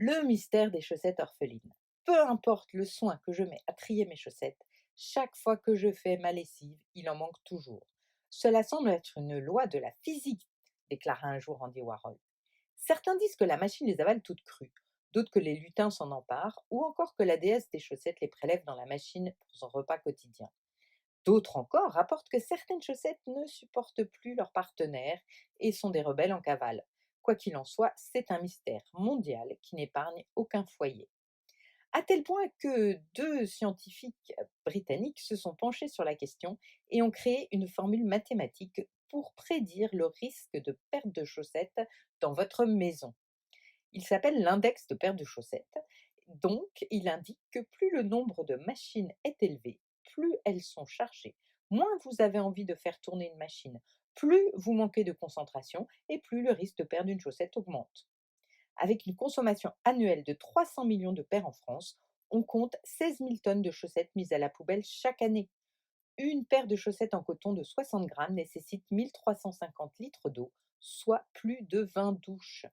Le mystère des chaussettes orphelines. Peu importe le soin que je mets à trier mes chaussettes, chaque fois que je fais ma lessive, il en manque toujours. Cela semble être une loi de la physique, déclara un jour Andy Warhol. Certains disent que la machine les avale toutes crues, d'autres que les lutins s'en emparent, ou encore que la déesse des chaussettes les prélève dans la machine pour son repas quotidien. D'autres encore rapportent que certaines chaussettes ne supportent plus leur partenaire et sont des rebelles en cavale. Quoi qu'il en soit, c'est un mystère mondial qui n'épargne aucun foyer. À tel point que deux scientifiques britanniques se sont penchés sur la question et ont créé une formule mathématique pour prédire le risque de perte de chaussettes dans votre maison. Il s'appelle l'index de perte de chaussettes. Donc, il indique que plus le nombre de machines est élevé, plus elles sont chargées, moins vous avez envie de faire tourner une machine, plus vous manquez de concentration et plus le risque de perdre une chaussette augmente. Avec une consommation annuelle de 300 millions de paires en France, on compte 16 000 tonnes de chaussettes mises à la poubelle chaque année. Une paire de chaussettes en coton de 60 grammes nécessite 1350 litres d'eau, soit plus de 20 douches.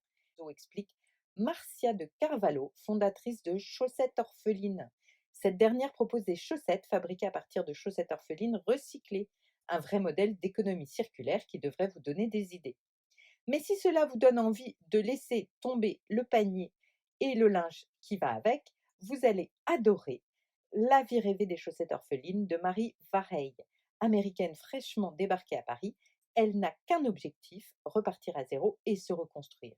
Explique Marcia de Carvalho, fondatrice de Chaussettes Orphelines. Cette dernière propose des chaussettes fabriquées à partir de chaussettes orphelines recyclées, un vrai modèle d'économie circulaire qui devrait vous donner des idées. Mais si cela vous donne envie de laisser tomber le panier et le linge qui va avec, vous allez adorer La vie rêvée des chaussettes orphelines de Marie Vareille. Américaine fraîchement débarquée à Paris, elle n'a qu'un objectif, repartir à zéro et se reconstruire.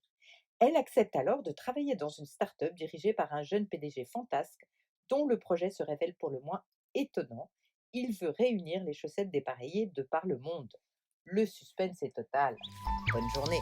Elle accepte alors de travailler dans une start-up dirigée par un jeune PDG fantasque dont le projet se révèle pour le moins étonnant. Il veut réunir les chaussettes dépareillées de par le monde. Le suspense est total. Bonne journée.